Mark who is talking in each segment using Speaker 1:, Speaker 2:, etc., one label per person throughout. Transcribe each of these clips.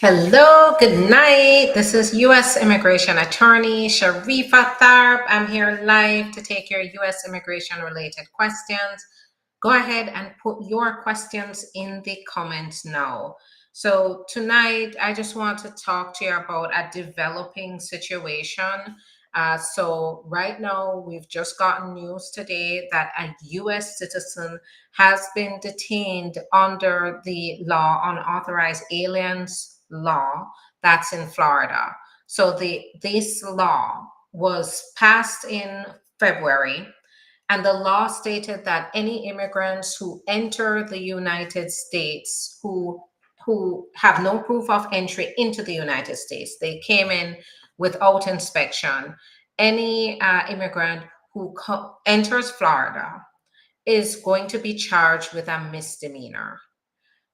Speaker 1: Hello, good night. This is U.S. Immigration Attorney Sharifa Tharpe. I'm here live to take your U.S. immigration related questions. Go ahead and put your questions in the comments now. So, tonight, I just want to talk to you about a developing situation. Right now, we've just gotten news today that a U.S. citizen has been detained under the law unauthorized aliens law that's in Florida. This law was passed in February, and the law stated that any immigrants who enter the United States who have no proof of entry into the United States, they came in without inspection. Any immigrant who enters Florida is going to be charged with a misdemeanor,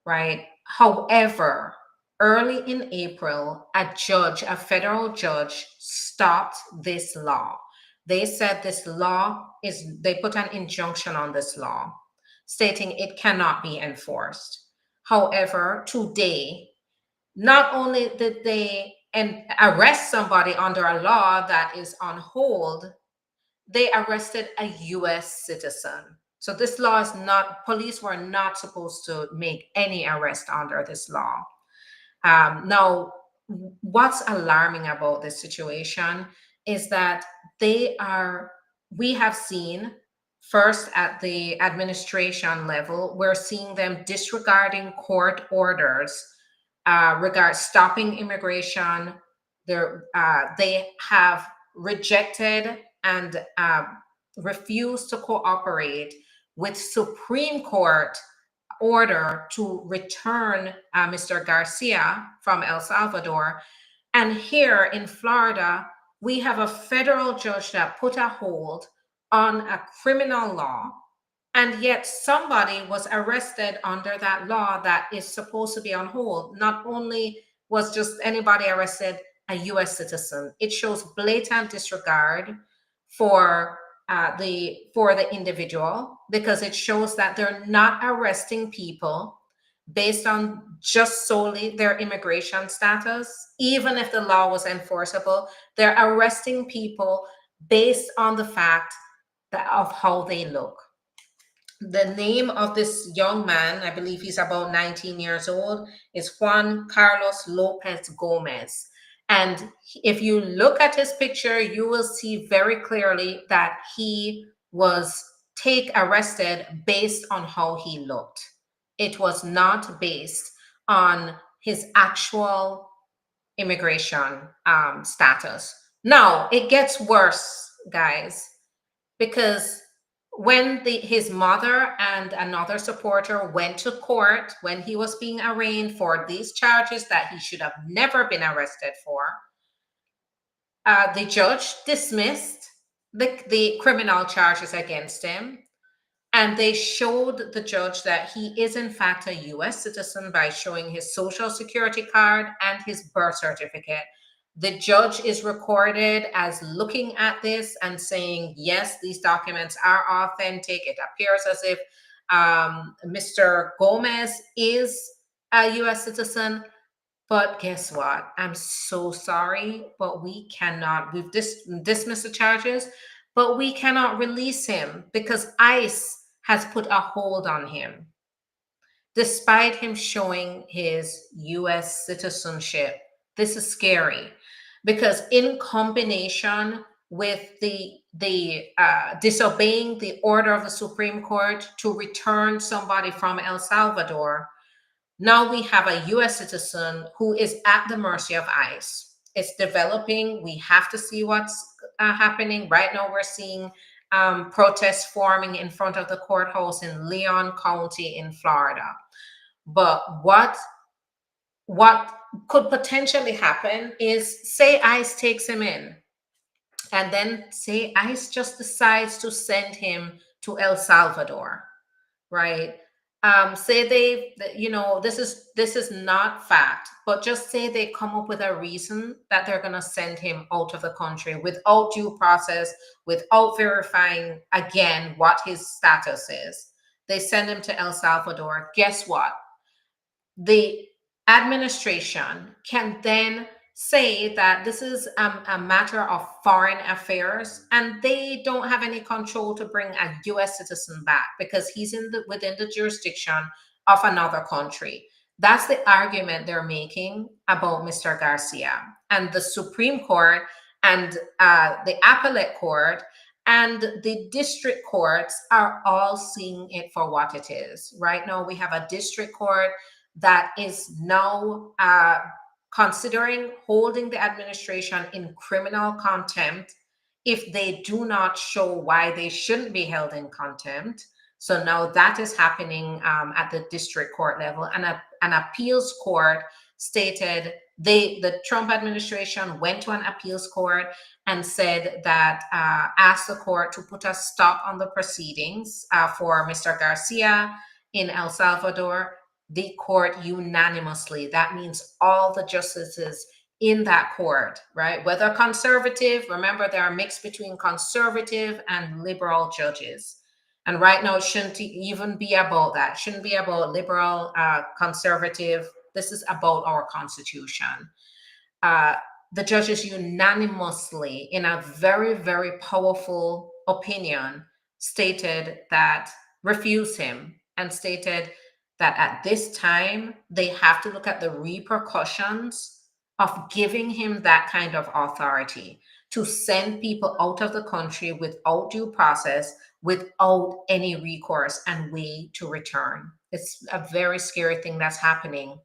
Speaker 1: right? However, early in April, a federal judge, stopped this law. They said they put an injunction on this law, stating it cannot be enforced. However, today, not only did they arrest somebody under a law that is on hold, they arrested a US citizen. So this law is not, police were not supposed to make any arrest under this law. Now, what's alarming about this situation is that we have seen first at the administration level, we're seeing them disregarding court orders regard stopping immigration. They have rejected and refused to cooperate with Supreme Court order to return Mr. Garcia from El Salvador. And here in Florida, we have a federal judge that put a hold on a criminal law, and yet somebody was arrested under that law that is supposed to be on hold. Not only was just anybody arrested, a US citizen. It shows blatant disregard for the individual, because it shows that they're not arresting people based on just solely their immigration status. Even if the law was enforceable, they're arresting people based on the fact of how they look. The name of this young man, I believe he's about 19 years old, is Juan Carlos Lopez Gomez. And if you look at his picture, you will see very clearly that he was arrested based on how he looked. It was not based on his actual immigration status. Now, it gets worse, guys, because when his mother and another supporter went to court when he was being arraigned for these charges that he should have never been arrested for, the judge dismissed the criminal charges against him. And they showed the judge that he is in fact a US citizen by showing his social security card and his birth certificate. The judge is recorded as looking at this and saying, yes, these documents are authentic. It appears as if Mr. Gomez is a US citizen. But guess what? I'm so sorry, but we've dismissed the charges, but we cannot release him because ICE has put a hold on him, despite him showing his US citizenship. This is scary because in combination with the disobeying the order of the Supreme Court to return somebody from El Salvador, now we have a US citizen who is at the mercy of ICE. It's developing. We have to see what's happening. Right now, we're seeing protests forming in front of the courthouse in Leon County in Florida. But what could potentially happen is, say ICE takes him in, and then say ICE just decides to send him to El Salvador, right? Say this is not fact, but just say they come up with a reason that they're going to send him out of the country without due process, without verifying again what his status is. They send him to El Salvador. Guess what? administration can then say that this is a matter of foreign affairs and they don't have any control to bring a US citizen back because he's within the jurisdiction of another country. That's the argument they're making about Mr. Garcia. And the Supreme Court and the appellate court and the district courts are all seeing it for what it is. Right now, we have a district court that is now considering holding the administration in criminal contempt if they do not show why they shouldn't be held in contempt. So now that is happening at the district court level, and an appeals court stated the Trump administration went to an appeals court and said that asked the court to put a stop on the proceedings for Mr. Garcia in El Salvador. The court unanimously, that means all the justices in that court, right? Whether conservative, remember there are mixed between conservative and liberal judges. And right now, it shouldn't even be about that. It shouldn't be about liberal, conservative. This is about our Constitution. The judges unanimously, in a very, very powerful opinion, stated that, refused him, and stated that at this time, they have to look at the repercussions of giving him that kind of authority to send people out of the country without due process, without any recourse and way to return. It's a very scary thing that's happening.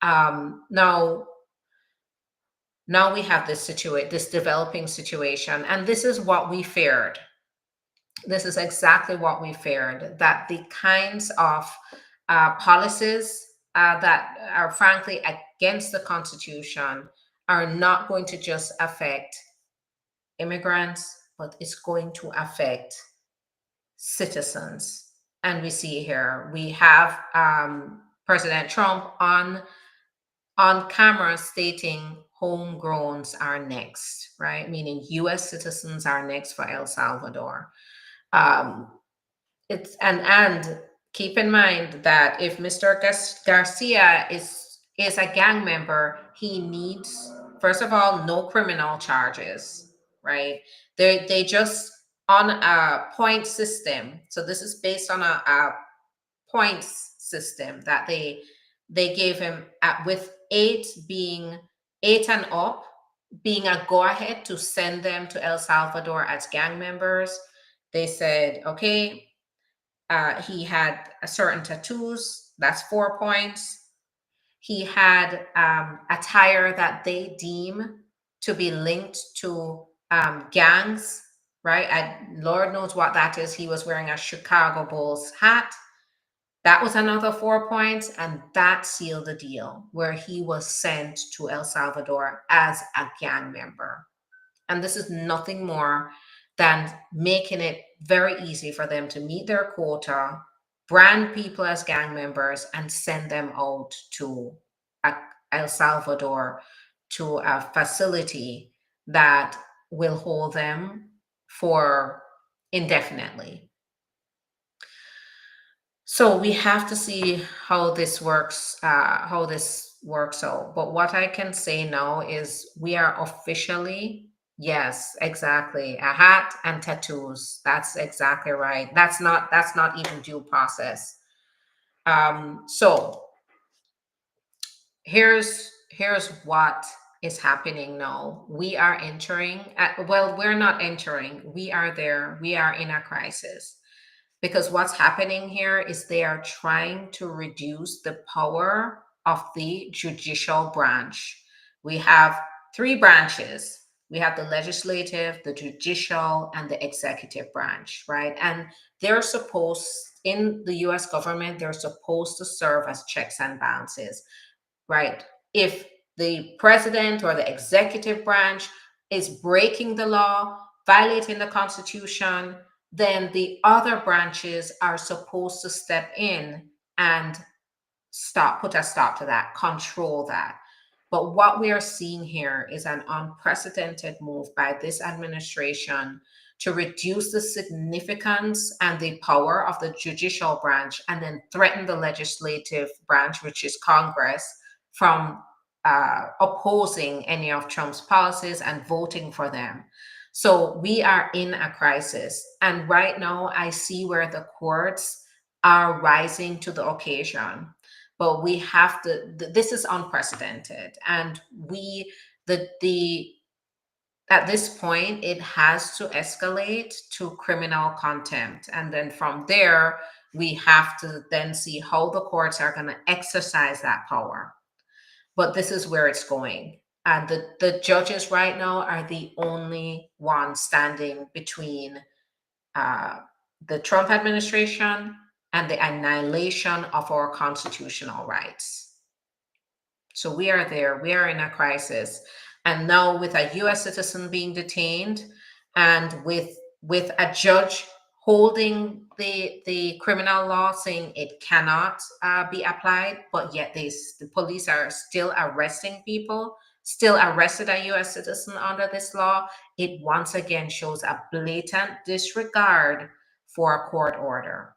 Speaker 1: Now we have this developing situation, and this is what we feared. This is exactly what we feared, that the kinds of policies that are frankly against the Constitution are not going to just affect immigrants, but it's going to affect citizens. And we see here, we have President Trump on camera stating homegrowns are next, right? Meaning US citizens are next for El Salvador. It's and keep in mind that if Mr. Garcia is a gang member, he needs, first of all, no criminal charges, right? They just on a point system. So this is based on a points system that they gave him with 8 and up being a go-ahead to send them to El Salvador as gang members. They said, okay, he had a certain tattoos, that's 4 points. He had attire that they deem to be linked to gangs, right? Lord knows what that is. He was wearing a Chicago Bulls hat. That was another 4 points, and that sealed the deal, where he was sent to El Salvador as a gang member. And this is nothing more than making it very easy for them to meet their quota, brand people as gang members, and send them out to El Salvador, to a facility that will hold them for indefinitely. So we have to see how this works out. But what I can say now is we are officially, yes, exactly, a hat and tattoos. That's exactly right. That's not even due process. So here's what is happening now. We are entering, we're not entering, we are there. We are in a crisis. Because what's happening here is they are trying to reduce the power of the judicial branch. We have 3 branches. We have the legislative, the judicial, and the executive branch, right? And they're supposed, in the US government, they're supposed to serve as checks and balances, right? If the president or the executive branch is breaking the law, violating the Constitution, then the other branches are supposed to step in and put a stop to that, control that. But what we are seeing here is an unprecedented move by this administration to reduce the significance and the power of the judicial branch and then threaten the legislative branch, which is Congress, from opposing any of Trump's policies and voting for them. So we are in a crisis. And right now, I see where the courts are rising to the occasion. But we have to, this is unprecedented. And the at this point, it has to escalate to criminal contempt. And then from there, we have to then see how the courts are going to exercise that power. But this is where it's going. And the judges right now are the only ones standing between uh, the Trump administration and the annihilation of our constitutional rights. So we are there. We are in a crisis. And now with a US citizen being detained and with a judge holding the criminal law saying it cannot be applied, but yet the police are still arresting people, still arrested a US citizen under this law, it once again shows a blatant disregard for a court order.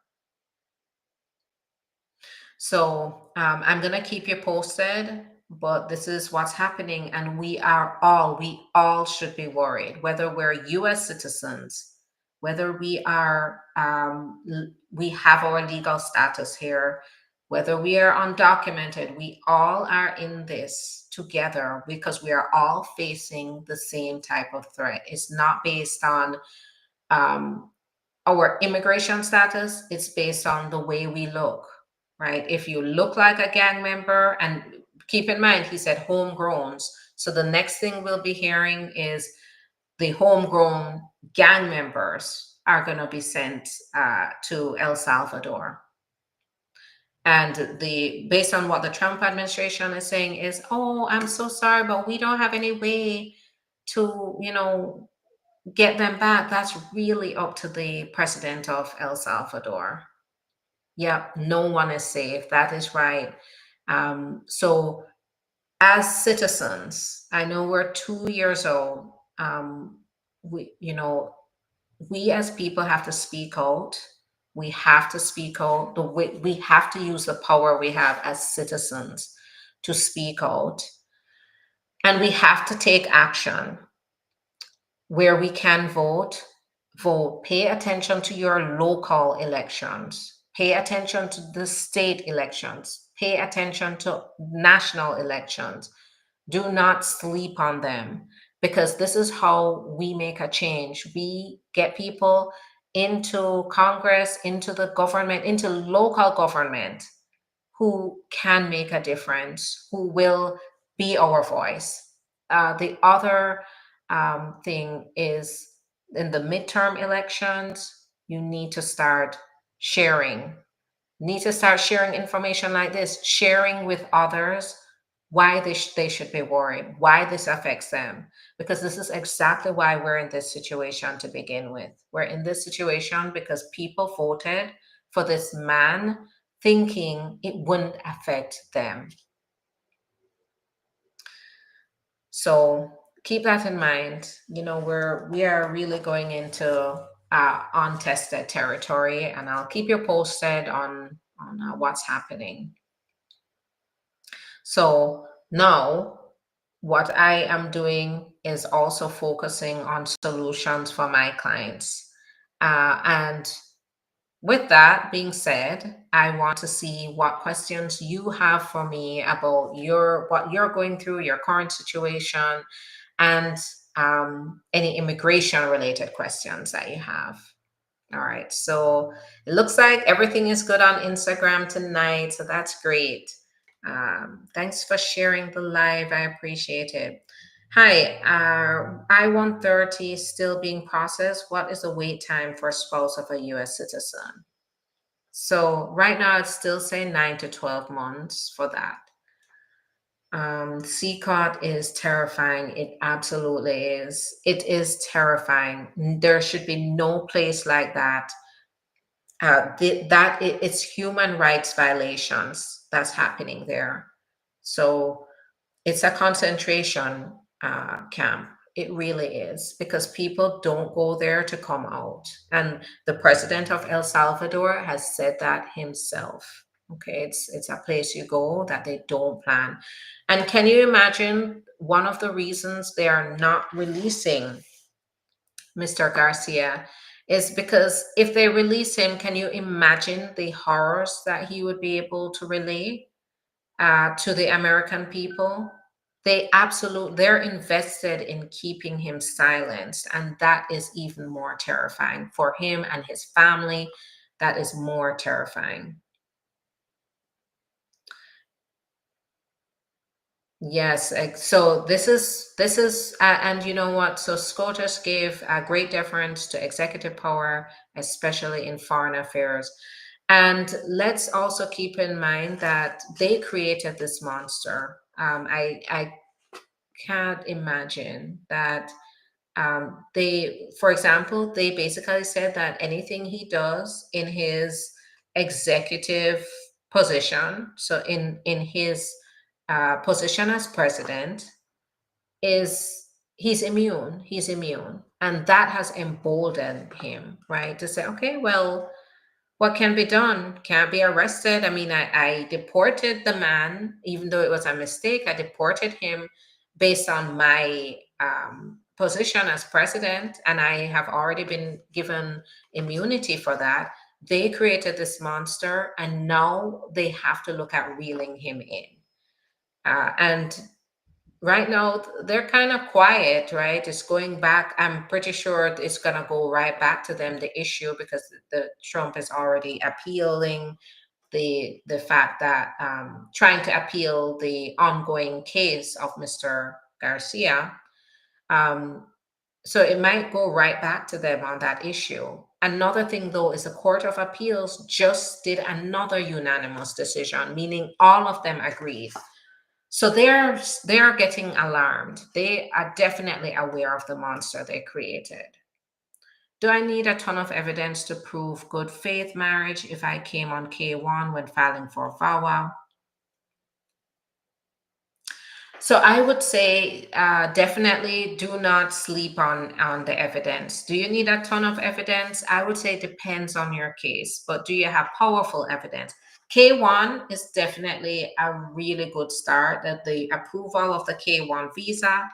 Speaker 1: So I'm going to keep you posted, but this is what's happening. And we all should be worried, whether we're US citizens, whether we have our legal status here, whether we are undocumented, we all are in this together because we are all facing the same type of threat. It's not based on um, our immigration status, it's based on the way we look, right? If you look like a gang member, and keep in mind, he said homegrowns. So the next thing we'll be hearing is the homegrown gang members are going to be sent to El Salvador. And based on what the Trump administration is saying is, oh, I'm so sorry, but we don't have any way to, get them back. That's really up to the president of El Salvador. Yep, no one is safe. That is right. So, as citizens, I know we're 2 years old. We, we as people have to speak out. We have to speak out. We have to use the power we have as citizens to speak out, and we have to take action. Where we can vote. Pay attention to your local elections. Pay attention to the state elections. Pay attention to national elections. Do not sleep on them, because this is how we make a change. We get people into Congress, into the government, into local government who can make a difference, who will be our voice. The other thing is, in the midterm elections, you need to start sharing. Need to start sharing information like this, sharing with others why they should be worried, why this affects them. Because this is exactly why we're in this situation to begin with. We're in this situation because people voted for this man thinking it wouldn't affect them. So keep that in mind. We are really going into untested territory, and I'll keep you posted on what's happening. So now, what I am doing is also focusing on solutions for my clients. And with that being said, I want to see what questions you have for me about what you're going through, your current situation, and any immigration related questions that you have. All right. So it looks like everything is good on Instagram tonight. So that's great. Thanks for sharing the live. I appreciate it. Hi, I-130 still being processed. What is the wait time for a spouse of a US citizen? So right now it's still saying 9 to 12 months for that. CCOT is terrifying. It absolutely is. It is terrifying. There should be no place like that. It's human rights violations that's happening there. So it's a concentration camp. It really is, because people don't go there to come out. And the president of El Salvador has said that himself. Okay, it's a place you go that they don't plan. And can you imagine one of the reasons they are not releasing Mr. Garcia is because if they release him, can you imagine the horrors that he would be able to relay to the American people? They're invested in keeping him silenced, and that is even more terrifying for him and his family. That is more terrifying. Yes, so and you know what? So SCOTUS gave great deference to executive power, especially in foreign affairs. And let's also keep in mind that they created this monster. I can't imagine that for example, they basically said that anything he does in his executive position, so in his position as president, is he's immune, and that has emboldened him, right, to say, okay, well, what can be done? Can't be arrested. I mean, I deported the man, even though it was a mistake. I deported him based on my position as president, and I have already been given immunity for that. They created this monster, and now they have to look at reeling him in. And right now, they're kind of quiet, right? It's going back. I'm pretty sure it's going to go right back to them, the issue, because the Trump is already appealing the fact that trying to appeal the ongoing case of Mr. Garcia. Um, so it might go right back to them on that issue. Another thing, though, is the Court of Appeals just did another unanimous decision, meaning all of them agreed. So they're getting alarmed. They are definitely aware of the monster they created. Do I need a ton of evidence to prove good faith marriage if I came on K1 when filing for VAWA? So I would say definitely do not sleep on the evidence. Do you need a ton of evidence? I would say it depends on your case, but do you have powerful evidence? K1 is definitely a really good start. That the approval of the K1 visa,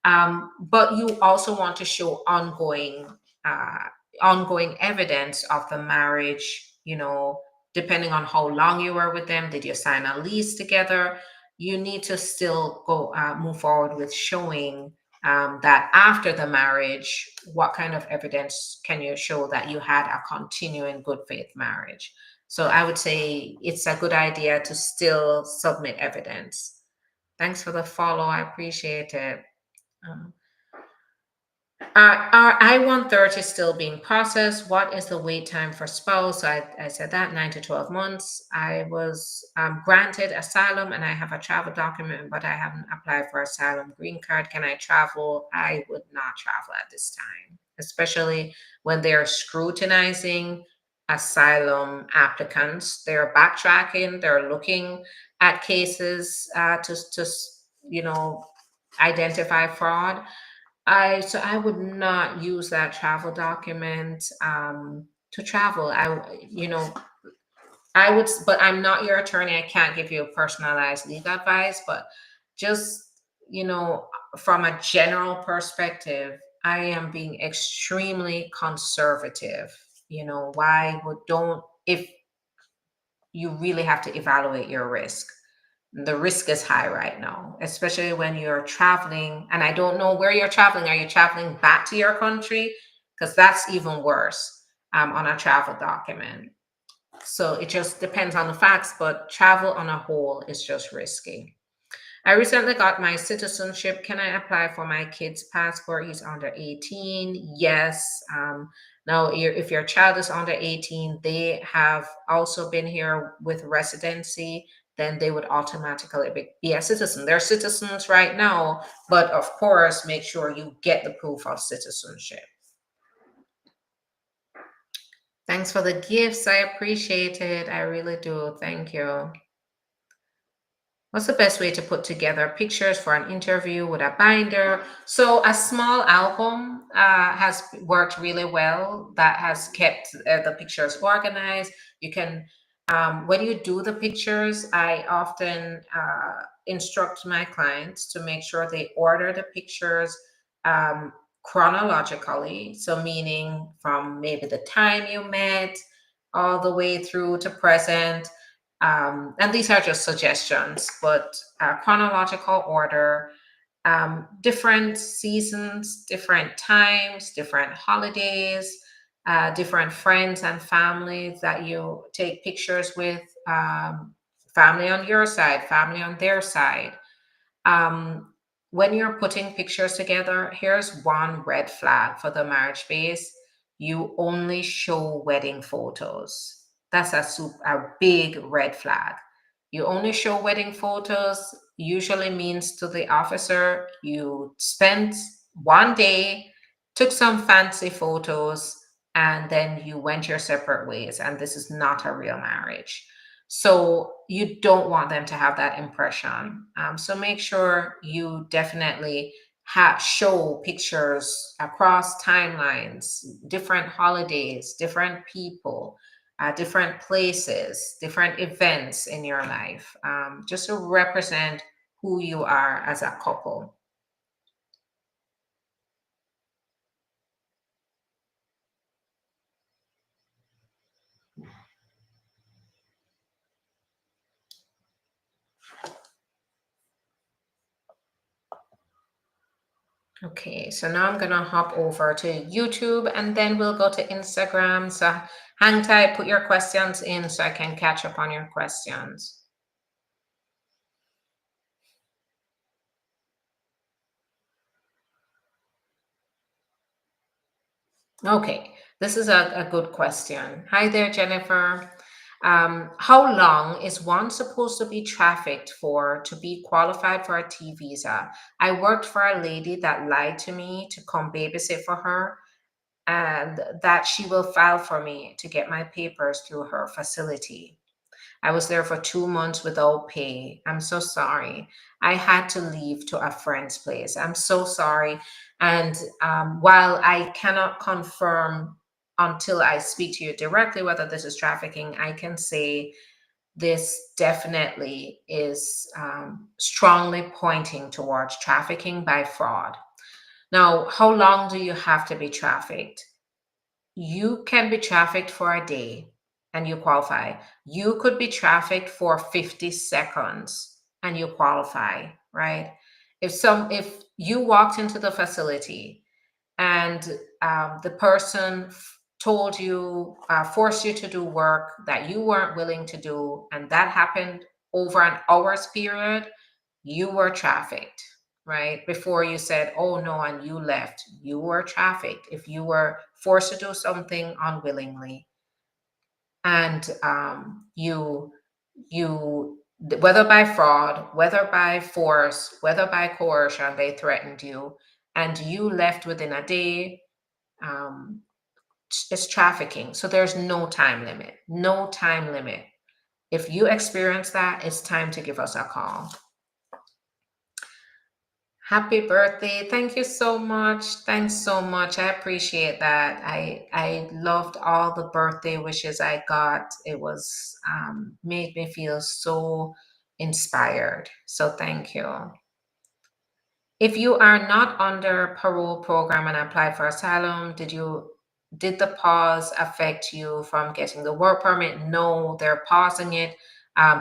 Speaker 1: but you also want to show uh, ongoing evidence of the marriage. Depending on how long you were with them, did you sign a lease together? You need to still go move forward with showing that after the marriage, what kind of evidence can you show that you had a continuing good faith marriage? So I would say it's a good idea to still submit evidence. Thanks for the follow. I appreciate it. Um, our I-130 still being processed. What is the wait time for spouse? So I said that 9 to 12 months. I was granted asylum and I have a travel document, but I haven't applied for asylum green card. Can I travel? I would not travel at this time, especially when they're scrutinizing asylum applicants. They're backtracking. They're looking at cases to you know identify fraud. I would not use that travel document to travel. I would, but I'm not your attorney. I can't give you personalized legal advice. But just you know, from a general perspective, I am being extremely conservative. Why would don't if you really have to evaluate your risk. The risk is high right now, especially when you're traveling. And I don't know where you're traveling. Are you traveling back to your country? Because that's even worse on a travel document. So it just depends on the facts, but travel on a whole is just risky. I recently got my citizenship. Can I apply for my kid's passport? He's under 18. Yes. Now, if your child is under 18, they have also been here with residency, then they would automatically be a citizen. They're citizens right now, but of course, make sure you get the proof of citizenship. Thanks for the gifts. I appreciate it. I really do. Thank you. What's the best way to put together pictures for an interview with a binder? So a small album has worked really well. That has kept the pictures organized. You can When you do the pictures, I often instruct my clients to make sure they order the pictures um, chronologically. So, meaning from maybe the time you met all the way through to present. And these are just suggestions, but chronological order, different seasons, different times, different holidays, different friends and families that you take pictures with, family on your side, family on their side. Um, when you're putting pictures together, here's one red flag for the marriage base: you only show wedding photos. That's a big red flag. You only show wedding photos usually means to the officer you spent one day, took some fancy photos, and then you went your separate ways, and this is not a real marriage. So you don't want them to have that impression. So make sure you definitely show pictures across timelines, different holidays, different people, different places, different events in your life, just to represent who you are as a couple. Okay, so now I'm gonna hop over to YouTube and then we'll go to Instagram. So hang tight, put your questions in so I can catch up on your questions. Okay, this is a good question. Hi there, Jennifer. How long is one supposed to be trafficked for to be qualified for a T visa? I worked for a lady that lied to me to come babysit for her, and that she will file for me to get my papers through her facility. I was there for 2 months without pay. I'm so sorry. I had to leave to a friend's place. I'm so sorry. And while I cannot confirm until I speak to you directly whether this is trafficking, I can say this definitely is strongly pointing towards trafficking by fraud. Now, how long do you have to be trafficked? You can be trafficked for a day and you qualify. You could be trafficked for 50 seconds and you qualify, right? If you walked into the facility and the person told you, forced you to do work that you weren't willing to do, and that happened over an hour's period, you were trafficked, right? Before you said, oh no, and you left, you were trafficked. If you were forced to do something unwillingly and you, whether by fraud, whether by force, whether by coercion, they threatened you and you left within a day, um, it's trafficking. So there's no time limit, no time limit. If you experience that, it's time to give us a call. Happy birthday. Thank you so much. Thanks so much. I appreciate that. I loved all the birthday wishes I got. It was made me feel so inspired. So thank you. If you are not under parole program and apply for asylum, did the pause affect you from getting the work permit? No, they're pausing it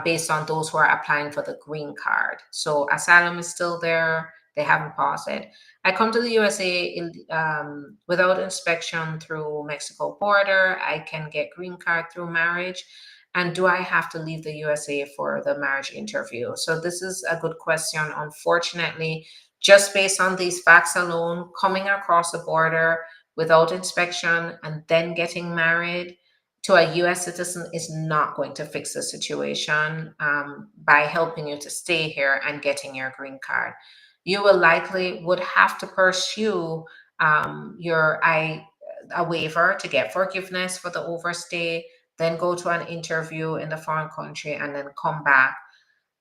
Speaker 1: based on those who are applying for the green card. So asylum is still there. They haven't paused it. I come to the USA without inspection through Mexico border. I can get green card through marriage. And do I have to leave the USA for the marriage interview? So this is a good question. Unfortunately, just based on these facts alone, coming across the border without inspection and then getting married to a US citizen is not going to fix the situation by helping you to stay here and getting your green card. You will likely would have to pursue a waiver to get forgiveness for the overstay, then go to an interview in the foreign country and then come back.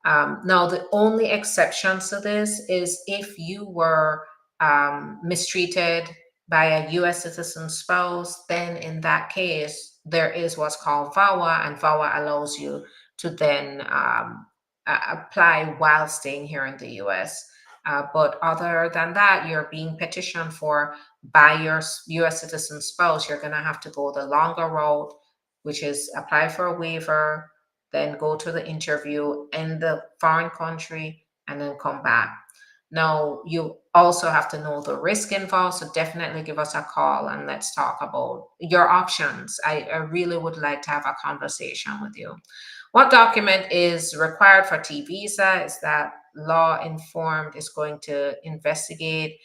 Speaker 1: Now, the only exceptions to this is if you were mistreated by a US citizen spouse, then in that case, there is what's called VAWA, and VAWA allows you to then apply while staying here in the US. But other than that, you're being petitioned for by your US citizen spouse. You're going to have to go the longer route, which is apply for a waiver, then go to the interview in the foreign country, and then come back. Now, you also have to know the risk involved, so definitely give us a call and let's talk about your options. I really would like to have a conversation with you. What document is required for T visa is that law informed is going to investigate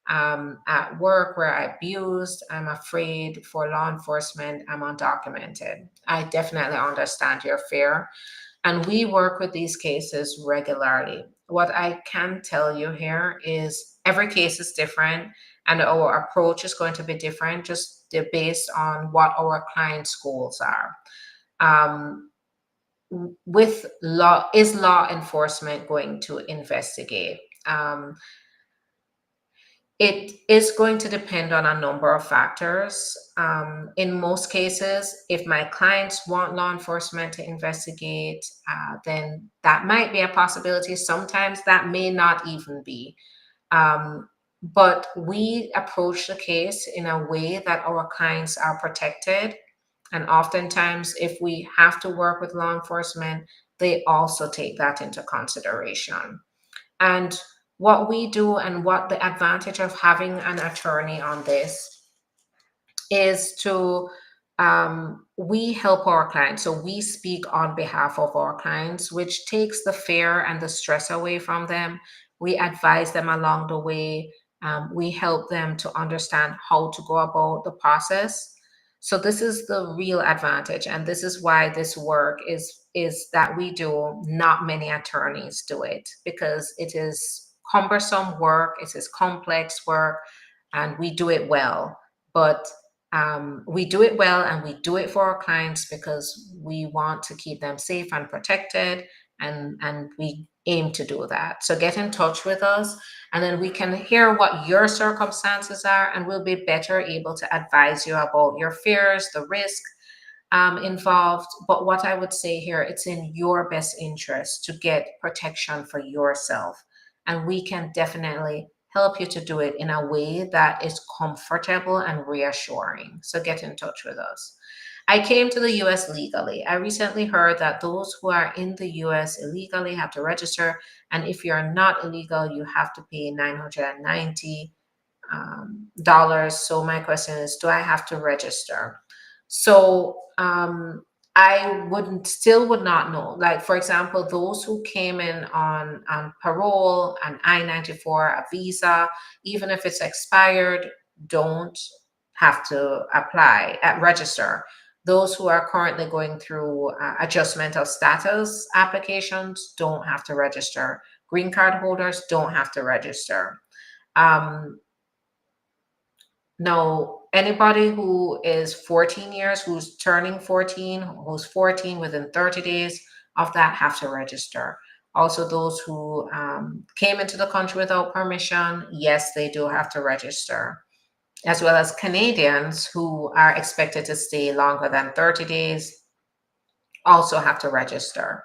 Speaker 1: at work where I abused. I'm afraid for law enforcement. I'm undocumented. I definitely understand your fear. And we work with these cases regularly. What I can tell you here is every case is different and our approach is going to be different just based on what our clients' goals are. Um, with law, is law enforcement going to investigate? It is going to depend on a number of factors. In most cases, if my clients want law enforcement to investigate, then that might be a possibility. Sometimes that may not even be. But we approach the case in a way that our clients are protected. And oftentimes, if we have to work with law enforcement, they also take that into consideration. And what we do and what the advantage of having an attorney on this is to we help our clients. So we speak on behalf of our clients, which takes the fear and the stress away from them. We advise them along the way. We help them to understand how to go about the process. So this is the real advantage, and this is why this work is that we do. Not many attorneys do it because it is cumbersome work, it is complex work, and we do it well. But we do it well and we do it for our clients because we want to keep them safe and protected, and we aim to do that. So get in touch with us and then we can hear what your circumstances are and we'll be better able to advise you about your fears, the risk involved. But what I would say here, it's in your best interest to get protection for yourself, and we can definitely help you to do it in a way that is comfortable and reassuring. So get in touch with us. I came to the US legally. I recently heard that those who are in the US illegally have to register, and if you're not illegal, you have to pay $990. So my question is, do I have to register? So I would not know. Like, for example, those who came in on parole, an I-94, a visa, even if it's expired, don't have to apply at register. Those who are currently going through adjustment of status applications don't have to register. Green card holders don't have to register. Um, no, anybody who is 14 years, who's turning 14, who's 14 within 30 days of that have to register. Also, those who came into the country without permission, yes, they do have to register, as well as Canadians who are expected to stay longer than 30 days also have to register.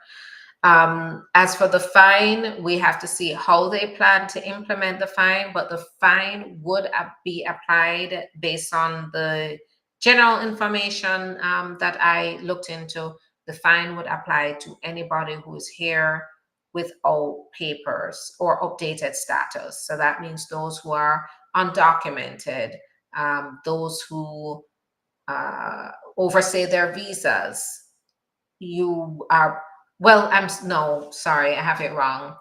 Speaker 1: As for the fine, we have to see how they plan to implement the fine, but the fine would be applied based on the general information that I looked into. The fine would apply to anybody who is here without papers or updated status. So that means those who are undocumented, those who overstay their visas. You are, well, no, sorry, I have it wrong.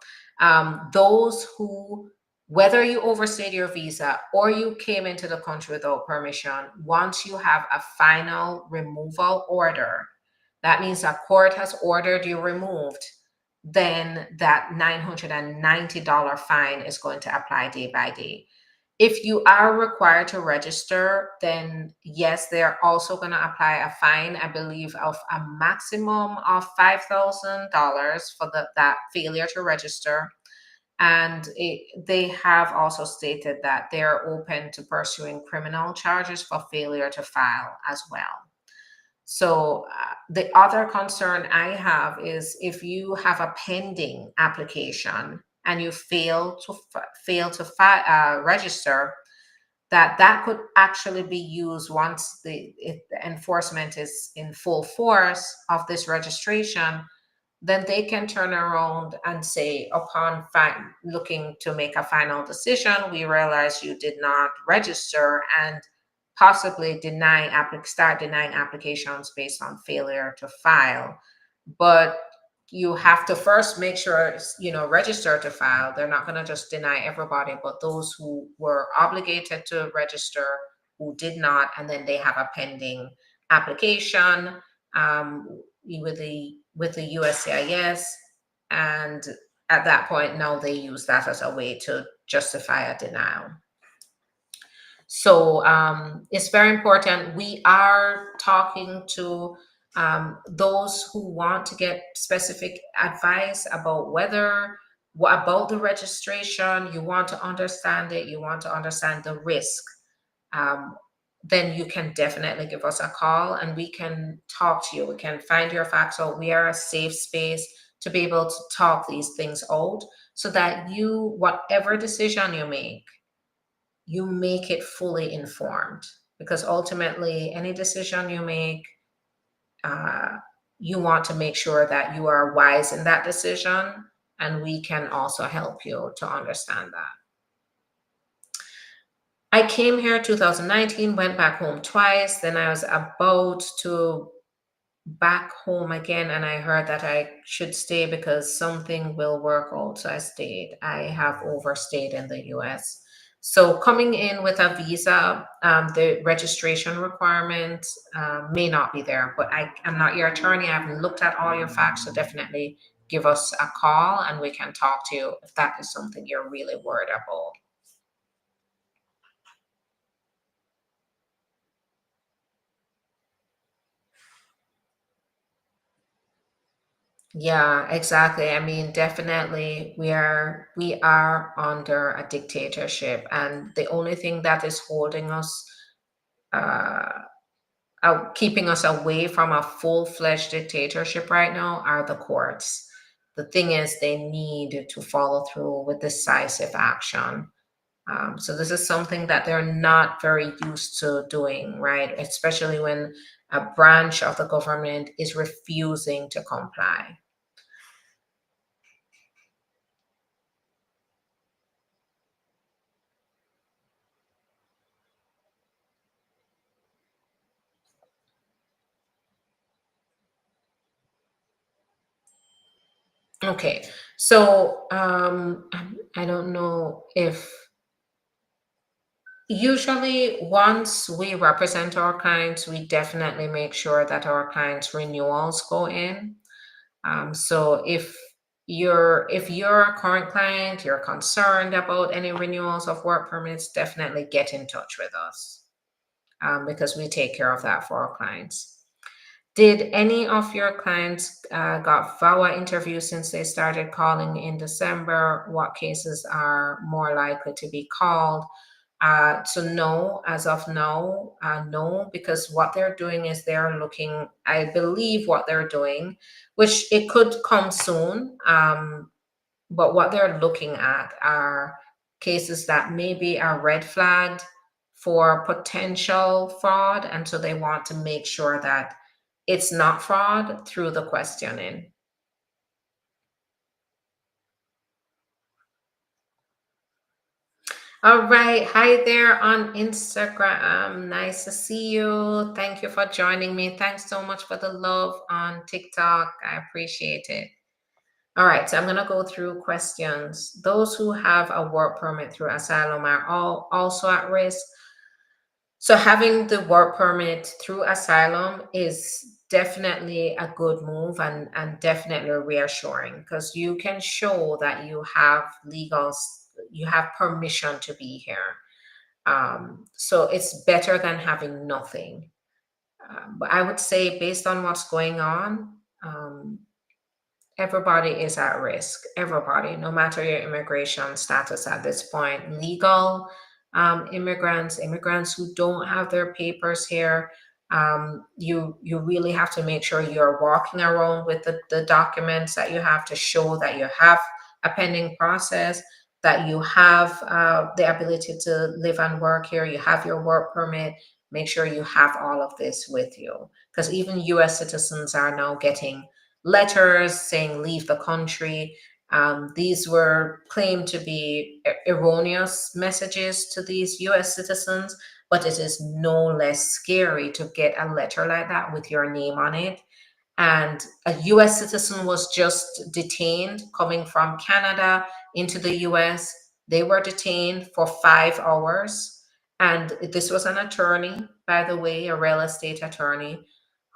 Speaker 1: Those who, whether you overstayed your visa or you came into the country without permission, once you have a final removal order, that means a court has ordered you removed, then that $990 fine is going to apply day by day. If you are required to register, then yes, they're also going to apply a fine, I believe, of a maximum of $5,000 for that failure to register. And they have also stated that they're open to pursuing criminal charges for failure to file as well. So the other concern I have is if you have a pending application and you fail to register, that could actually be used once the enforcement is in full force of this registration. Then they can turn around and say, upon looking to make a final decision, we realize you did not register, and possibly start denying applications based on failure to file. But you have to first make sure, register to file. They're not going to just deny everybody, but those who were obligated to register, who did not, and then they have a pending application um, with the USCIS, and at that point, now they use that as a way to justify a denial. So it's very important. We are talking to those who want to get specific advice about about the registration. You want to understand it. You want to understand the risk. Um, then you can definitely give us a call and we can talk to you. We can find your facts out. We are a safe space to be able to talk these things out so that whatever decision you make it fully informed, because ultimately any decision you make, uh, you want to make sure that you are wise in that decision, and we can also help you to understand that. I came here 2019, went back home twice, then I was about to back home again, and I heard that I should stay because something will work out. So I stayed. I have overstayed in the US. So coming in with a visa, the registration requirement may not be there, but I'm not your attorney. I haven't looked at all your facts, so definitely give us a call and we can talk to you if that is something you're really worried about. Yeah, exactly. I mean, definitely we are under a dictatorship, and the only thing that is holding us uh keeping us away from a full-fledged dictatorship right now are the courts. The thing is, they need to follow through with decisive action. So this is something that they're not very used to doing, right? Especially when a branch of the government is refusing to comply. Okay, so I don't know if usually once we represent our clients, we definitely make sure that our clients' renewals go in. So if you're a current client, you're concerned about any renewals of work permits, definitely get in touch with us because we take care of that for our clients. Did any of your clients got VAWA interviews since they started calling in December? What cases are more likely to be called? So no, as of now, no, because what they're doing is they're looking, I believe what they're doing, which it could come soon, but what they're looking at are cases that maybe are red flagged for potential fraud. And so they want to make sure that it's not fraud through the questioning. All right. Hi there on Instagram. Nice to see you. Thank you for joining me. Thanks so much for the love on TikTok. I appreciate it. All right. So I'm going to go through questions. Those who have a work permit through asylum are also at risk. So having the work permit through asylum is definitely a good move, and definitely reassuring because you can show that you have permission to be here. So it's better than having nothing. But I would say, based on what's going on, everybody is at risk. Everybody, no matter your immigration status at this point, legal immigrants, immigrants who don't have their papers here. You really have to make sure you're walking around with the documents that you have to show that you have a pending process, that you have the ability to live and work here, you have your work permit. Make sure you have all of this with you, because even US citizens are now getting letters saying leave the country. These were claimed to be erroneous messages to these US citizens, but it is no less scary to get a letter like that with your name on it. And a US citizen was just detained coming from Canada into the US. They were detained for 5 hours. And this was an attorney, by the way, a real estate attorney,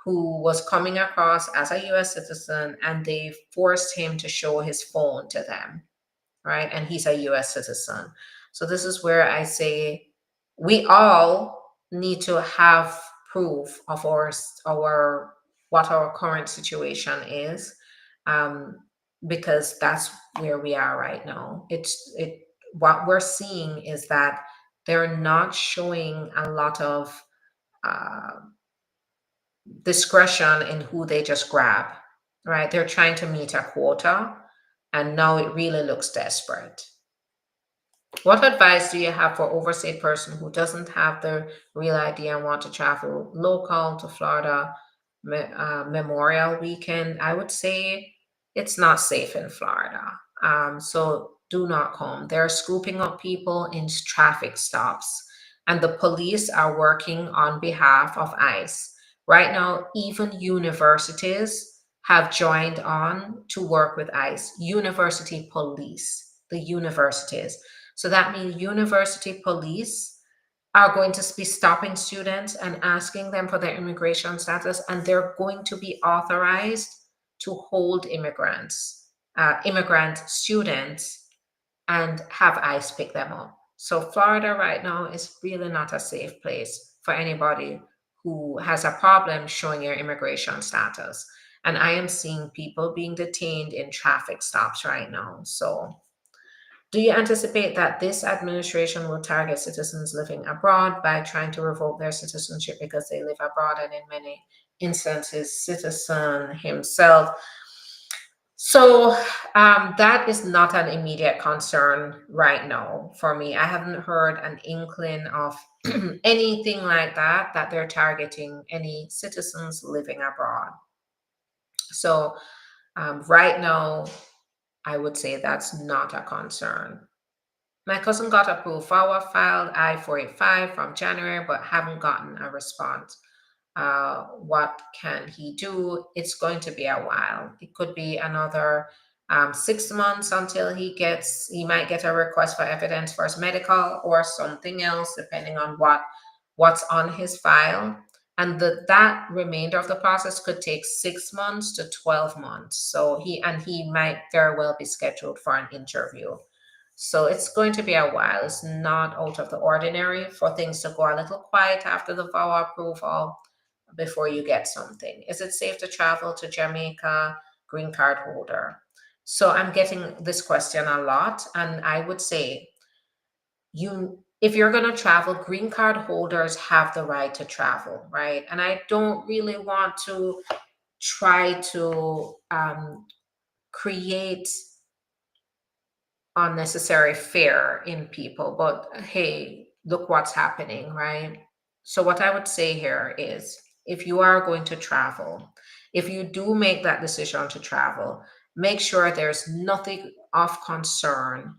Speaker 1: who was coming across as a US citizen, and they forced him to show his phone to them, right? And he's a US citizen. So this is where I say we all need to have proof of our what our current situation is, um, because that's where we are right now. It what we're seeing is that they're not showing a lot of uh, discretion in who they just grab, right? They're trying to meet a quota, and now it really looks desperate. What advice do you have for overseas person who doesn't have the real ID and want to travel local to Florida Memorial Weekend? I would say it's not safe in Florida. So do not come. They're scooping up people in traffic stops, and the police are working on behalf of ICE. Right now, even universities have joined on to work with ICE, university police, the universities. So that means university police are going to be stopping students and asking them for their immigration status, and they're going to be authorized to hold immigrant students, and have ICE pick them up. So Florida right now is really not a safe place for anybody who has a problem showing your immigration status. And I am seeing people being detained in traffic stops right now. So do you anticipate that this administration will target citizens living abroad by trying to revoke their citizenship because they live abroad, and in many instances, citizen himself? So that is not an immediate concern right now for me. I haven't heard an inkling of anything like that, that they're targeting any citizens living abroad. So right now, I would say that's not a concern. My cousin got approved. Forward filed I-485 from January, but haven't gotten a response. What can he do? It's going to be a while. It could be another 6 months until he might get a request for evidence for his medical or something else, depending on what's on his file. And that remainder of the process could take 6 months to 12 months. So he might very well be scheduled for an interview. So it's going to be a while. It's not out of the ordinary for things to go a little quiet after the VAWA approval before you get something. Is it safe to travel to Jamaica, green card holder? So I'm getting this question a lot, and I would say if you're going to travel, green card holders have the right to travel, right? And I don't really want to try to create unnecessary fear in people, but hey, look what's happening, right? So what I would say here is, if you are going to travel, if you do make that decision to travel, make sure there's nothing of concern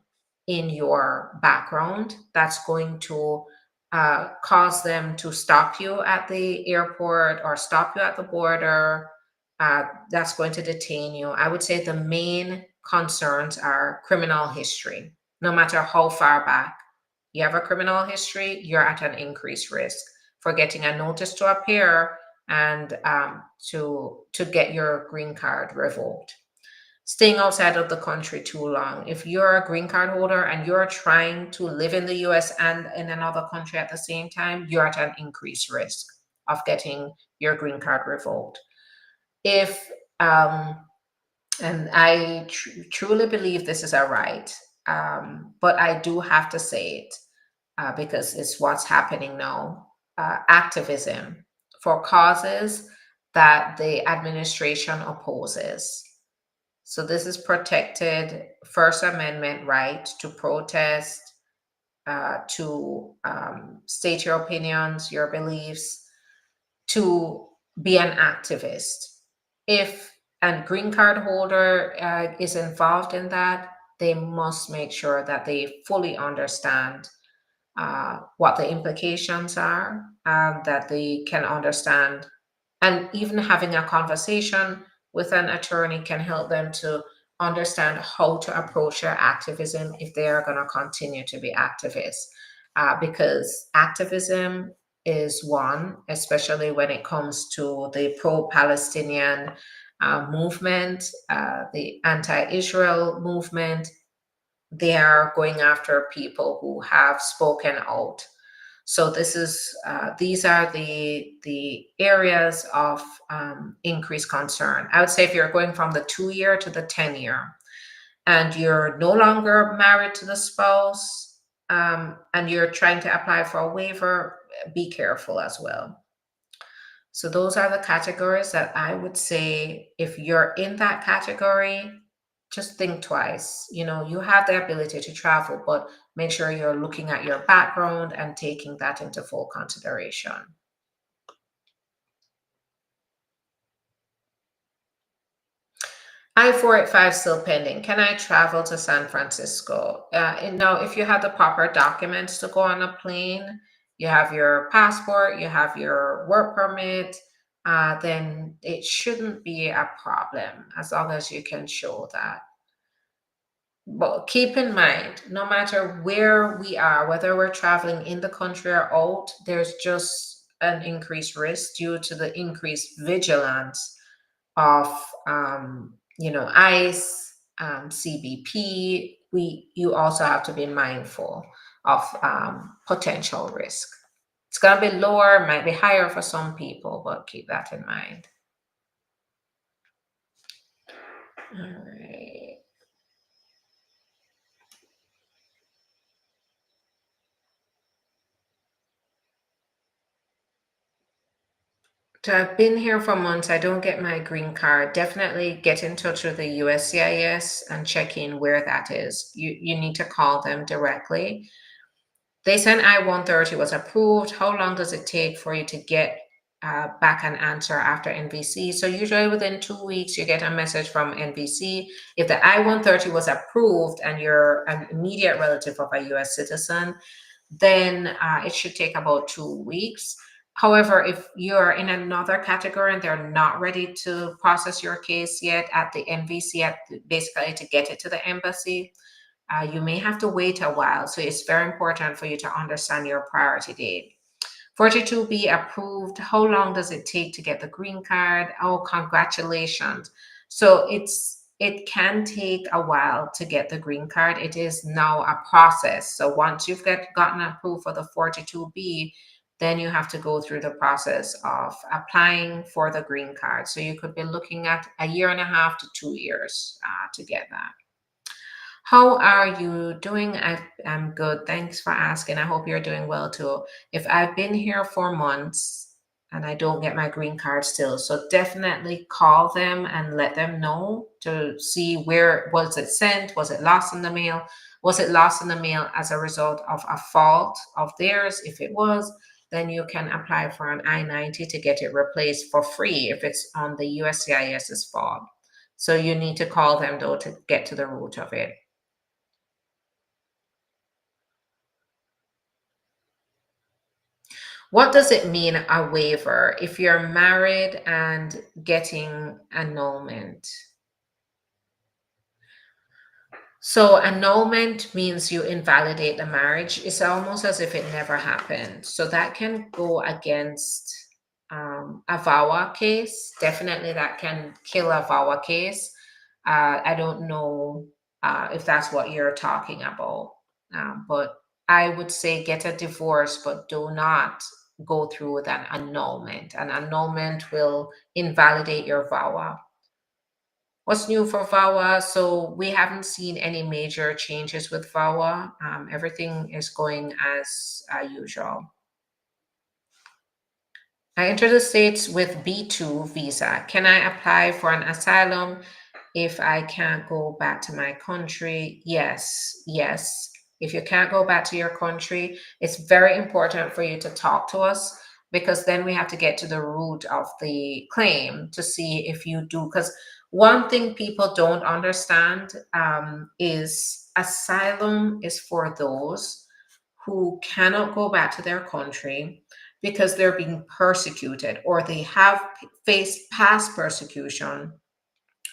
Speaker 1: in your background that's going to cause them to stop you at the airport or stop you at the border. That's going to detain you. I would say the main concerns are criminal history. No matter how far back you have a criminal history, you're at an increased risk for getting a notice to appear and to get your green card revoked. Staying outside of the country too long. If you're a green card holder and you're trying to live in the US and in another country at the same time, you're at an increased risk of getting your green card revoked. If and I truly believe this is a right, but I do have to say it because it's what's happening now. Activism for causes that the administration opposes. So this is protected First Amendment right to protest, to state your opinions, your beliefs, to be an activist. If a green card holder is involved in that, they must make sure that they fully understand what the implications are, that they can understand. And even having a conversation with an attorney can help them to understand how to approach their activism if they are going to continue to be activists. Because activism is one, especially when it comes to the pro Palestinian movement, the anti Israel movement. They are going after people who have spoken out. So these are the areas of increased concern. I would say if you're going from the 2-year to the 10-year, and you're no longer married to the spouse, and you're trying to apply for a waiver, be careful as well. So those are the categories that I would say if you're in that category, just think twice. You have the ability to travel, but make sure you're looking at your background and taking that into full consideration. I-485 still pending. Can I travel to San Francisco? And now, if you have the proper documents to go on a plane, you have your passport, you have your work permit, then it shouldn't be a problem as long as you can show that. But keep in mind, no matter where we are, whether we're traveling in the country or out, there's just an increased risk due to the increased vigilance of ICE, CBP. You also have to be mindful of potential risk. It's going to be lower, might be higher for some people, but keep that in mind. All right. So I've been here for months. I don't get my green card. Definitely get in touch with the USCIS and check in where that is. You need to call them directly. They said I-130 was approved. How long does it take for you to get back an answer after NVC? So usually within 2 weeks, you get a message from NVC. If the I-130 was approved and you're an immediate relative of a US citizen, then it should take about 2 weeks. However, if you're in another category and they're not ready to process your case yet at the NVC, basically to get it to the embassy, you may have to wait a while. So it's very important for you to understand your priority date. 42B approved. How long does it take to get the green card? Oh, congratulations. So it can take a while to get the green card. It is now a process. So once you've gotten approved for the 42B, then you have to go through the process of applying for the green card. So you could be looking at 1.5 to 2 years to get that. How are you doing? I'm good. Thanks for asking. I hope you're doing well too. If I've been here for months and I don't get my green card still, so definitely call them and let them know to see where was it sent? Was it lost in the mail? Was it lost in the mail as a result of a fault of theirs? If it was, then you can apply for an I-90 to get it replaced for free if it's on the USCIS's fault. So you need to call them though to get to the root of it. What does it mean, a waiver, if you're married and getting annulment? So annulment means you invalidate the marriage. It's almost as if it never happened. So that can go against a VAWA case. Definitely that can kill a VAWA case. I don't know if that's what you're talking about, but I would say get a divorce, but do not go through with an annulment. An annulment will invalidate your VAWA. What's new for VAWA? So we haven't seen any major changes with VAWA. Everything is going as usual. I entered the States with B2 visa. Can I apply for an asylum if I can't go back to my country? Yes, yes. If you can't go back to your country, it's very important for you to talk to us, because then we have to get to the root of the claim to see if you do. Because one thing people don't understand is asylum is for those who cannot go back to their country because they're being persecuted, or they have faced past persecution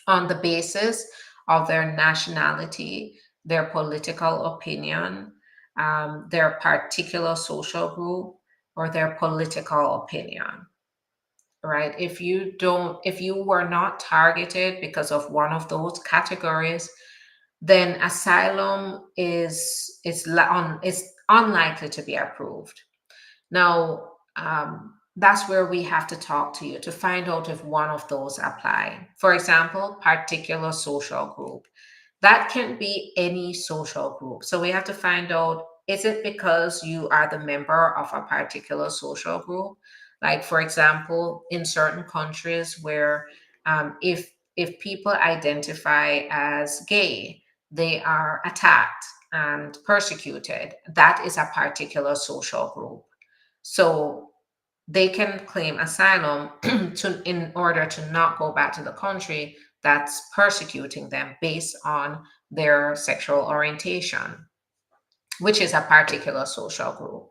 Speaker 1: on the basis of their nationality, their political opinion, their particular social group, or their political opinion. Right? If you were not targeted because of one of those categories, then asylum is unlikely to be approved. Now, that's where we have to talk to you to find out if one of those apply. For example, particular social group. That can be any social group. So we have to find out, is it because you are the member of a particular social group? Like, for example, in certain countries where if people identify as gay, they are attacked and persecuted. That is a particular social group. So they can claim asylum in order to not go back to the country that's persecuting them based on their sexual orientation, which is a particular social group.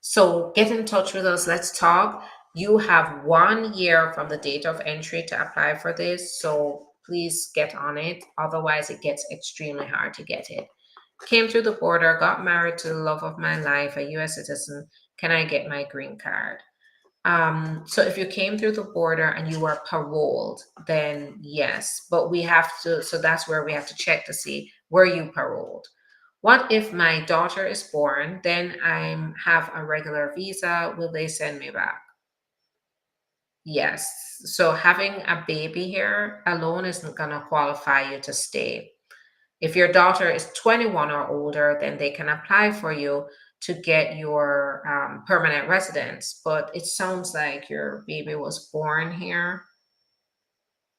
Speaker 1: So get in touch with us. Let's talk. You have 1 year from the date of entry to apply for this. So please get on it. Otherwise, it gets extremely hard to get it. Came through the border, got married to the love of my life, a US citizen. Can I get my green card? So if you came through the border and you were paroled, then yes, but we have to, so that's where we have to check to see, were you paroled? What if my daughter is born, then I have a regular visa, will they send me back? Yes. So having a baby here alone isn't going to qualify you to stay. If your daughter is 21 or older, then they can apply for you to get your permanent residence. But it sounds like your baby was born here.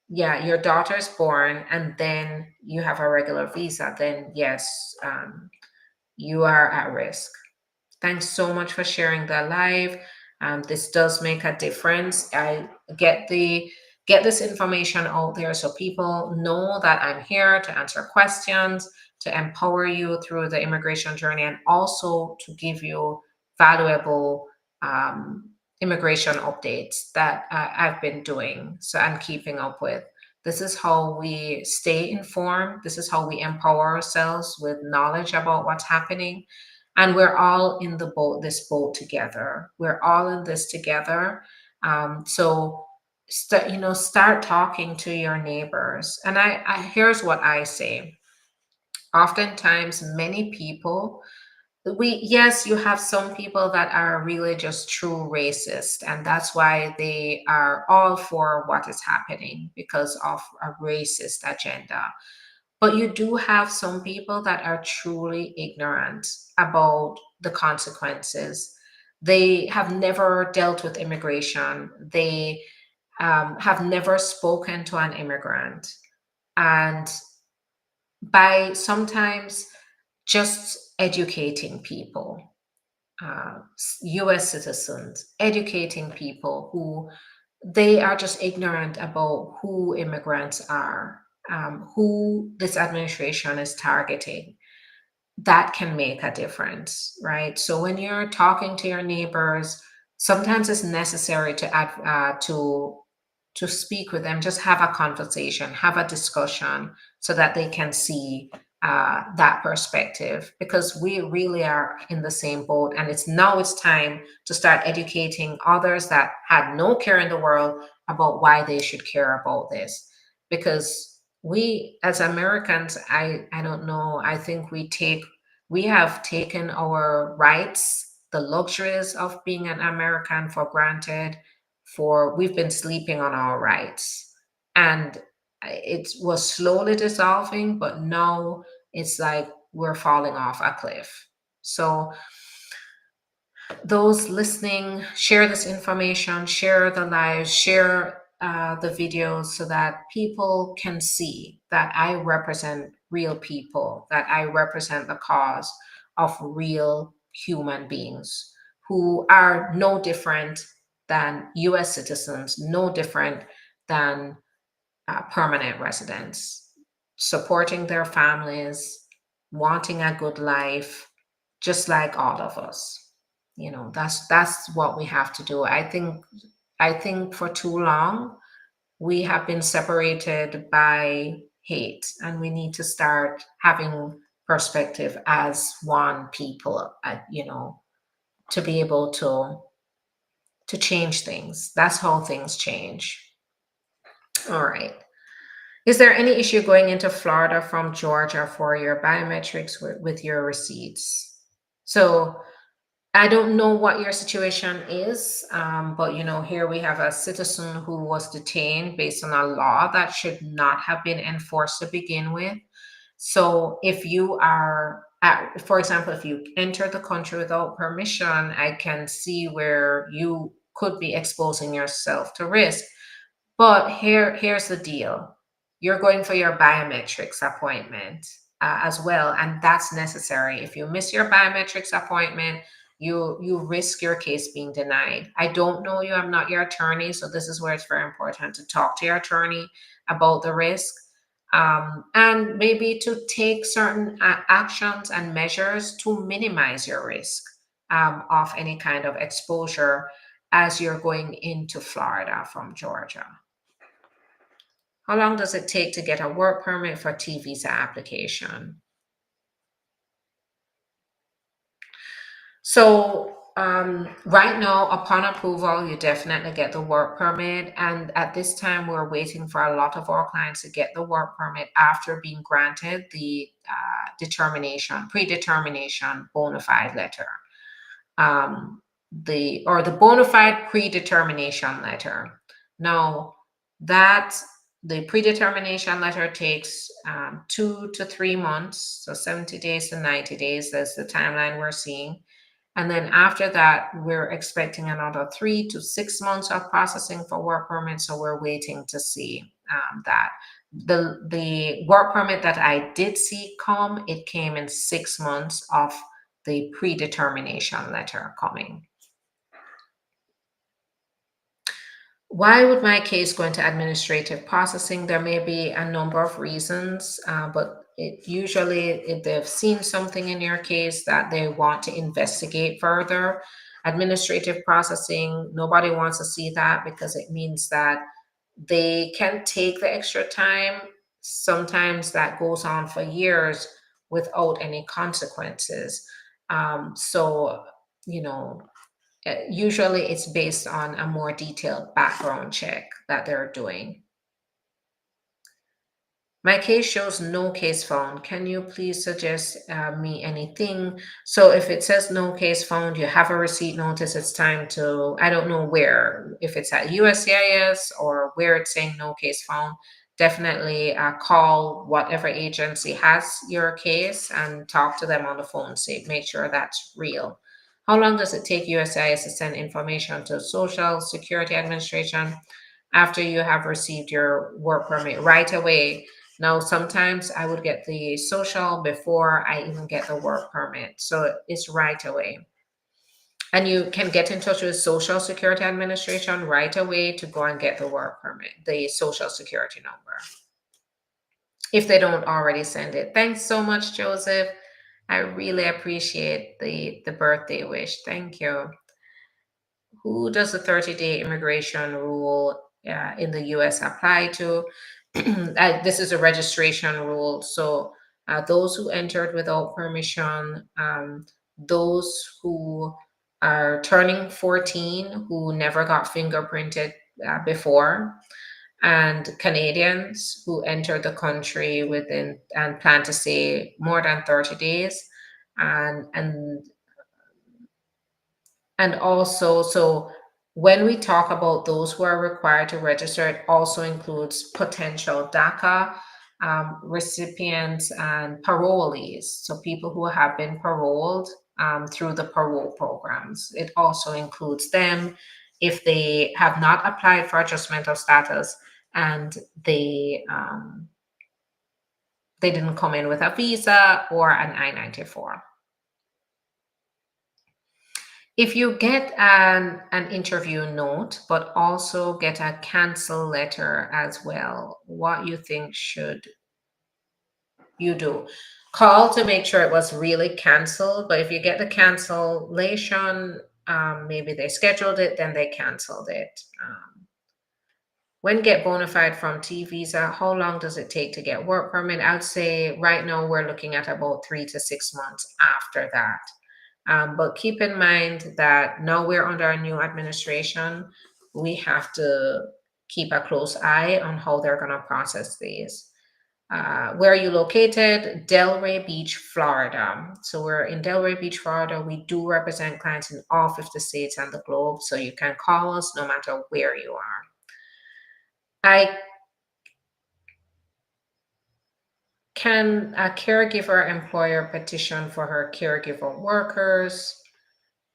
Speaker 1: Yeah, your daughter's born, and then you have a regular visa, then yes, you are at risk. Thanks so much for sharing that live. This does make a difference. I get this information out there so people know that I'm here to answer questions, to empower you through the immigration journey, and also to give you valuable immigration updates that I've been doing so and keeping up with. This is how we stay informed. This is how we empower ourselves with knowledge about what's happening, and we're all in this boat together. We're all in this together. So start talking to your neighbors. And I here's what I say. Oftentimes, many people, yes, you have some people that are really just true racist, and that's why they are all for what is happening because of a racist agenda. But you do have some people that are truly ignorant about the consequences. They have never dealt with immigration. They have never spoken to an immigrant. And by sometimes just educating people, US citizens, educating people who they are just ignorant about who immigrants are, who this administration is targeting, that can make a difference, right? So when you're talking to your neighbors, sometimes it's necessary to speak with them, just have a conversation, have a discussion, so that they can see that perspective, because we really are in the same boat, and it's time to start educating others that had no care in the world about why they should care about this. Because we as Americans, I don't know, I think we have taken our rights, the luxuries of being an American, for granted. For we've been sleeping on our rights, and it was slowly dissolving, but now it's like we're falling off a cliff. So Those listening, share this information, share the lives, share the videos so that people can see that I represent real people, that I represent the cause of real human beings who are no different than US citizens, no different than permanent residents, supporting their families, wanting a good life, just like all of us. That's what we have to do. I think for too long we have been separated by hate, and we need to start having perspective as one people. To be able to change things. That's how things change. All right. Is there any issue going into Florida from Georgia for your biometrics with your receipts? So I don't know what your situation is, but here we have a citizen who was detained based on a law that should not have been enforced to begin with. So if you are, for example, if you enter the country without permission, I can see where you could be exposing yourself to risk. But here's the deal. You're going for your biometrics appointment as well, and that's necessary. If you miss your biometrics appointment, you risk your case being denied. I don't know you. I'm not your attorney, so this is where it's very important to talk to your attorney about the risk, and maybe to take certain actions and measures to minimize your risk of any kind of exposure as you're going into Florida from Georgia. How long does it take to get a work permit for T visa application? So, right now, upon approval, you definitely get the work permit. And at this time, we're waiting for a lot of our clients to get the work permit after being granted the predetermination bona fide letter. The bona fide predetermination letter. Now, that the predetermination letter takes 2 to 3 months, so 70 days to 90 days. That's the timeline we're seeing. And then after that, we're expecting another 3 to 6 months of processing for work permits. So we're waiting to see that. The work permit that I did see it came in 6 months of the predetermination letter coming. Why would my case go into administrative processing? There may be a number of reasons, but if they've seen something in your case that they want to investigate further. Administrative processing, nobody wants to see that because it means that they can take the extra time. Sometimes that goes on for years without any consequences. So, you know, usually it's based on a more detailed background check that they're doing. My case shows no case found. Can you please suggest me anything? So if it says no case found, you have a receipt notice, it's time to, I don't know where, if it's at USCIS or where it's saying no case found, definitely call whatever agency has your case and talk to them on the phone, make sure that's real. How long does it take USCIS to send information to Social Security Administration after you have received your work permit? Right away. Now, sometimes I would get the social before I even get the work permit. So it's right away. And you can get in touch with Social Security Administration right away to go and get the work permit, the Social Security number, if they don't already send it. Thanks so much, Joseph. I really appreciate the birthday wish. Thank you. Who does the 30-day immigration rule in the US apply to? This is a registration rule. So those who entered without permission, those who are turning 14, who never got fingerprinted before, and Canadians who entered the country within and plan to stay more than 30 days, and also, so when we talk about those who are required to register, it also includes potential DACA recipients and parolees, so people who have been paroled through the parole programs. It also includes them if they have not applied for adjustment of status and they didn't come in with a visa or an I-94. If you get an interview note, but also get a cancel letter as well, what you think should you do? Call to make sure it was really canceled, but if you get the cancellation, maybe they scheduled it, then they canceled it. When get bona fide from T visa, how long does it take to get work permit? I'd say right now we're looking at about 3 to 6 months after that. But keep in mind that now we're under a new administration. We have to keep a close eye on how they're going to process these. Where are you located? Delray Beach, Florida. So we're in Delray Beach, Florida. We do represent clients in all 50 states and the globe. So you can call us no matter where you are. Can a caregiver employer petition for her caregiver workers?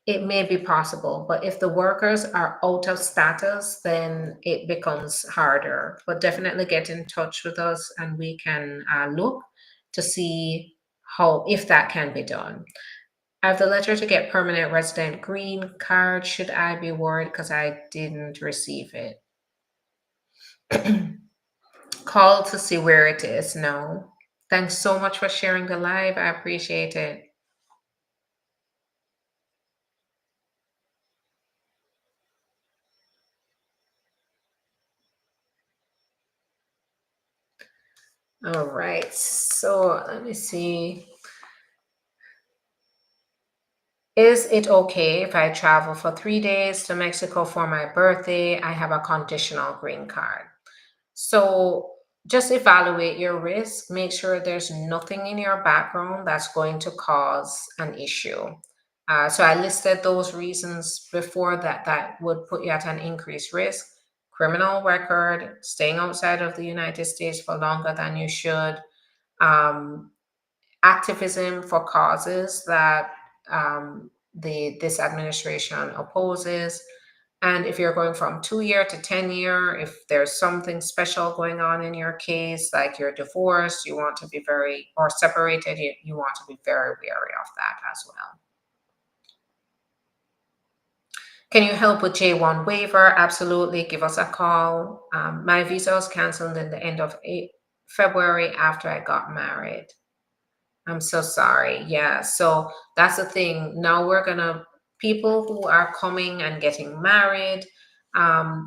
Speaker 1: It may be possible, but if the workers are out of status, then it becomes harder. But definitely get in touch with us and we can look to see if that can be done. I have the letter to get permanent resident green card. Should I be worried because I didn't receive it? Call to see where it is. No. Thanks so much for sharing the live. I appreciate it. All right. So let me see. Is it okay if I travel for 3 days to Mexico for my birthday? I have a conditional green card. So just evaluate your risk. Make sure there's nothing in your background that's going to cause an issue. So I listed those reasons before that would put you at an increased risk. Criminal record, staying outside of the United States for longer than you should, um, activism for causes that this administration opposes. And if you're going from 2 year to 10 year, if there's something special going on in your case, like you're divorced, you want to be or separated, you want to be very wary of that as well. Can you help with J1 waiver? Absolutely. Give us a call. My visa was canceled in the end of February after I got married. I'm so sorry. Yeah. So that's the thing. Now people who are coming and getting married,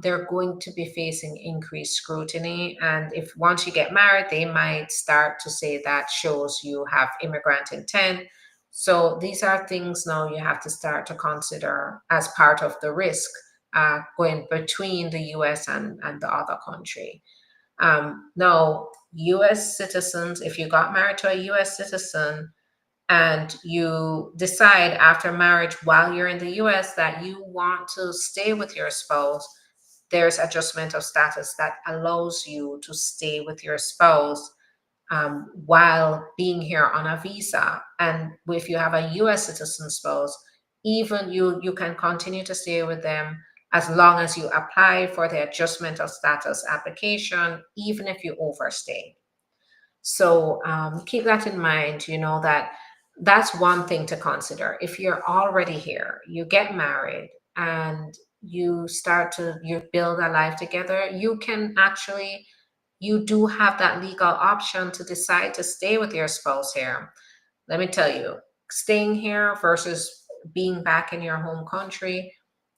Speaker 1: they're going to be facing increased scrutiny. And if once you get married, they might start to say that shows you have immigrant intent. So these are things now you have to start to consider as part of the risk going between the US and the other country. Now, US citizens, if you got married to a US citizen and you decide after marriage while you're in the US that you want to stay with your spouse, there's adjustment of status that allows you to stay with your spouse while being here on a visa. And if you have a US citizen spouse, even you can continue to stay with them as long as you apply for the adjustment of status application, even if you overstay. So keep that in mind, that's one thing to consider. If you're already here, you get married and you build a life together, you do have that legal option to decide to stay with your spouse here. Let me tell you, staying here versus being back in your home country,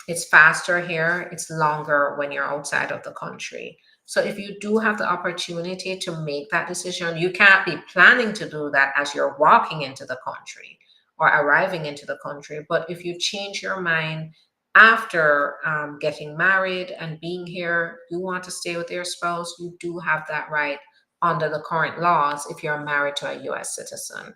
Speaker 1: it's faster here, it's longer when you're outside of the country. So if you do have the opportunity to make that decision, you can't be planning to do that as you're walking into the country or arriving into the country. But if you change your mind after getting married and being here, you want to stay with your spouse, you do have that right under the current laws if you're married to a US citizen.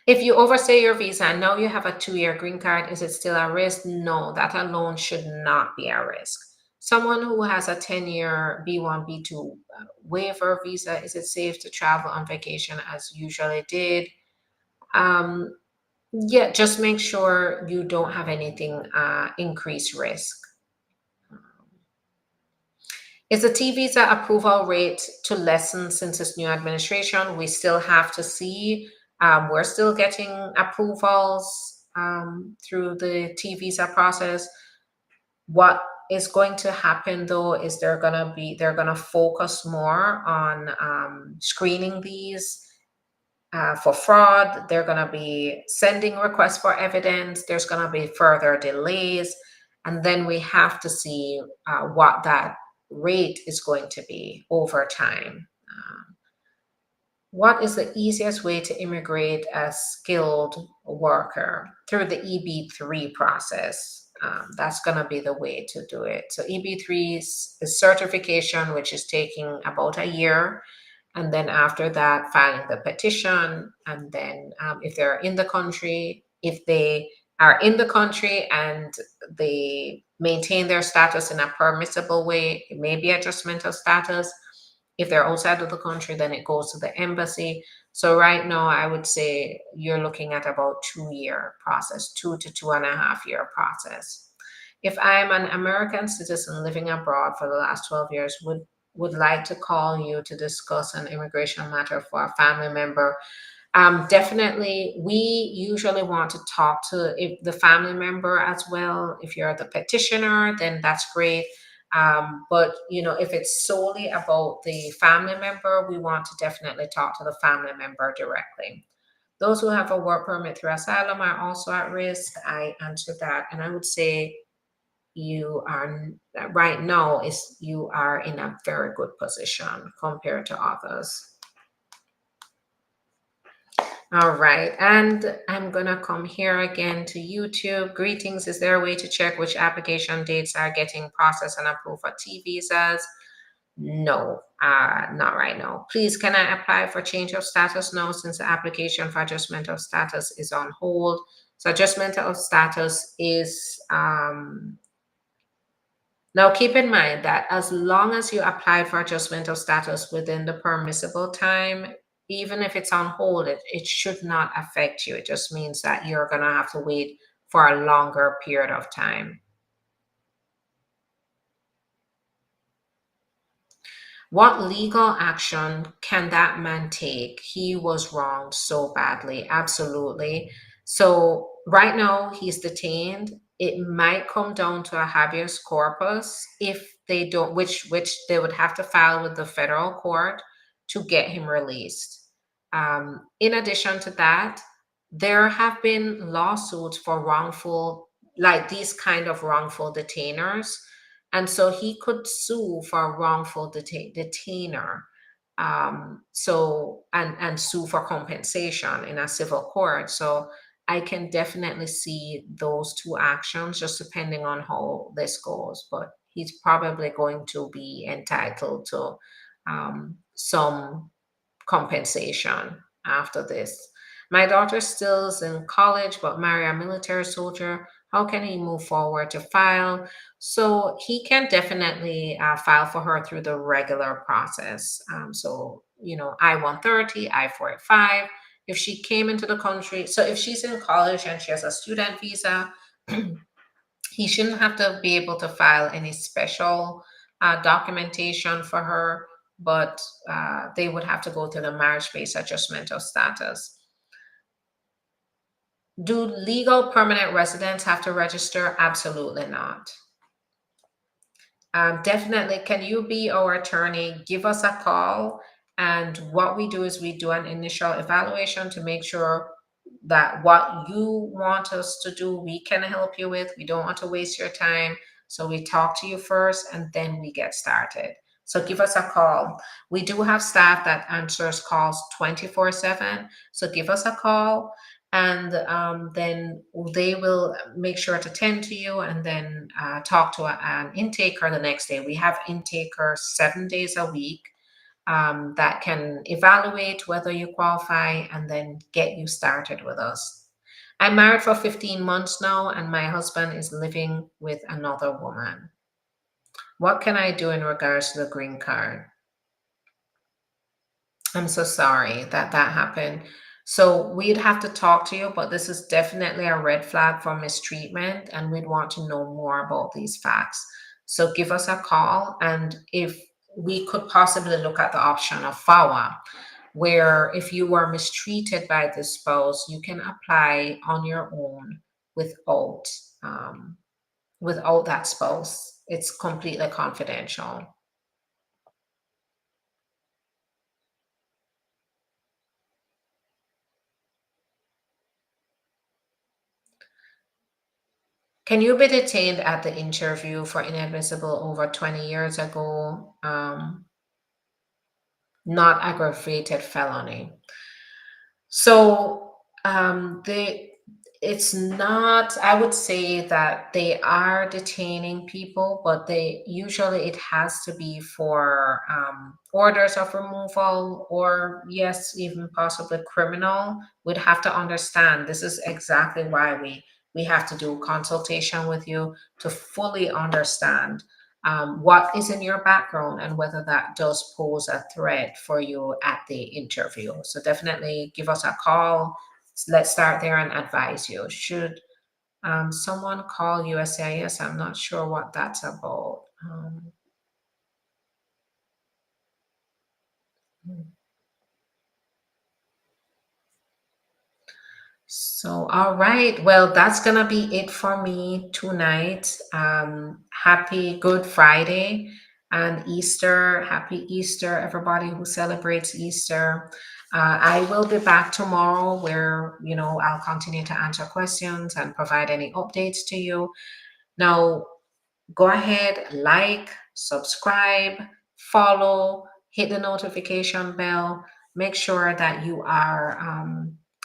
Speaker 1: If you overstay your visa and now you have a 2-year green card, is it still a risk? No, that alone should not be a risk. Someone who has a 10-year B1, B2 waiver visa, is it safe to travel on vacation as usually did? Um, yeah, just make sure you don't have anything increased risk. Is the T visa approval rate to lessen since this new administration? We still have to see. We're still getting approvals through the T visa process. What is going to happen though is they're gonna focus more on screening these for fraud. They're going to be sending requests for evidence. There's going to be further delays. And then we have to see what that rate is going to be over time. What is the easiest way to immigrate as skilled worker? Through the EB3 process. That's going to be the way to do it. So EB3 is certification, which is taking about a year. And then after that, filing the petition. And then if they're in the country, if they are in the country and they maintain their status in a permissible way, it may be adjustment of status. If they're outside of the country, then it goes to the embassy. So right now, I would say you're looking at about 2-year process, 2 to 2.5 year process. If I'm an American citizen living abroad for the last 12 years, would like to call you to discuss an immigration matter for a family member. Definitely, we usually want to talk to the family member as well. If you're the petitioner, then that's great. But if it's solely about the family member, we want to definitely talk to the family member directly. Those who have a work permit through asylum are also at risk. I answered that, and I would say you are right now is you are in a very good position compared to others. All right, and I'm gonna come here again to YouTube. Greetings. Is there a way to check which application dates are getting processed and approved for T visas? No, not right now. Please, can I apply for change of status now since the application for adjustment of status is on hold? So adjustment of status is now, keep in mind that as long as you apply for adjustment of status within the permissible time, even if it's on hold, it should not affect you. It just means that you're going to have to wait for a longer period of time. What legal action can that man take? He was wronged so badly. Absolutely. So right now he's detained. It might come down to a habeas corpus if they don't, which they would have to file with the federal court to get him released. In addition to that, there have been lawsuits for wrongful, like these kind of wrongful detainers, and so he could sue for a wrongful detainer. So and sue for compensation in a civil court. So I can definitely see those two actions, just depending on how this goes. But he's probably going to be entitled to some compensation after this. My daughter still is in college, but marry a military soldier. How can he move forward to file? So he can definitely file for her through the regular process. I-130, I-45. If she came into the country, so if she's in college and she has a student visa, he shouldn't have to be able to file any special documentation for her, but they would have to go through the marriage-based adjustment of status. Do legal permanent residents have to register? Absolutely not. Definitely, can you be our attorney? Give us a call. And what we do is we do an initial evaluation to make sure that what you want us to do, we can help you with. We don't want to waste your time. So we talk to you first and then we get started. So give us a call. We do have staff that answers calls 24/7. So give us a call and then they will make sure to tend to you and then talk to an intaker the next day. We have intakers 7 days a week that can evaluate whether you qualify and then get you started with us. I'm married for 15 months now, and my husband is living with another woman. What can I do in regards to the green card? I'm so sorry that that happened. So we'd have to talk to you, but this is definitely a red flag for mistreatment, and we'd want to know more about these facts. So give us a call, and if we could possibly look at the option of FAWA, where if you were mistreated by the spouse, you can apply on your own without um, without that spouse. It's completely confidential. Can you be detained at the interview for inadmissible over 20 years ago? Not aggravated felony. So they it's not, I would say that they are detaining people, but they usually it has to be for orders of removal, or yes, even possibly criminal. We'd have to understand, this is exactly why we have to do consultation with you to fully understand what is in your background and whether that does pose a threat for you at the interview. So definitely give us a call. Let's start there and advise you. Should someone call USCIS? I'm not sure what that's about. So, all right. Well, that's going to be it for me tonight. Happy Good Friday and Easter. Happy Easter, everybody who celebrates Easter. I will be back tomorrow where, I'll continue to answer questions and provide any updates to you. Now, go ahead, like, subscribe, follow, hit the notification bell. Make sure that you are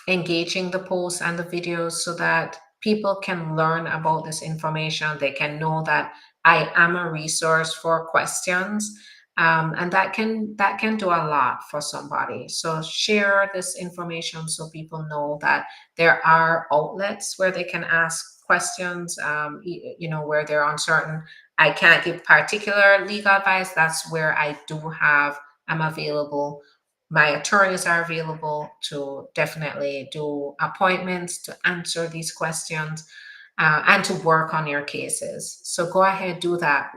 Speaker 1: engaging the posts and the videos so that people can learn about this information. They can know that I am a resource for questions. And that can do a lot for somebody. So share this information so people know that there are outlets where they can ask questions, where they're uncertain. I can't give particular legal advice. That's where I'm available. My attorneys are available to definitely do appointments to answer these questions and to work on your cases. So go ahead, do that.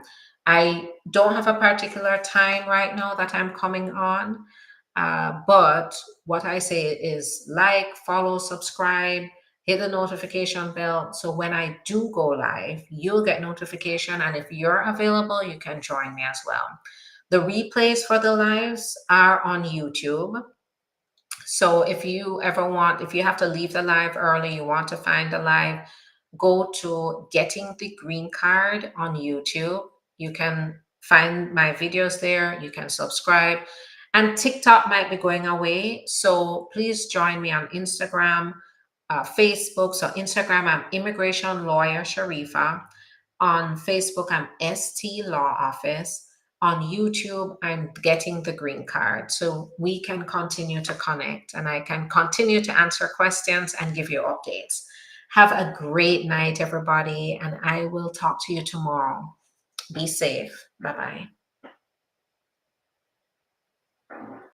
Speaker 1: I don't have a particular time right now that I'm coming on, but what I say is like, follow, subscribe, hit the notification bell. So when I do go live, you'll get notification. And if you're available, you can join me as well. The replays for the lives are on YouTube. So if you have to leave the live early, you want to find the live, go to Getting the Green Card on YouTube. You can find my videos there. You can subscribe. And TikTok might be going away. So please join me on Instagram, Facebook. So Instagram, I'm Immigration Lawyer Sharifa. On Facebook, I'm ST Law Office. On YouTube, I'm Getting the Green Card. So we can continue to connect and I can continue to answer questions and give you updates. Have a great night, everybody, and I will talk to you tomorrow. Be safe. Bye bye.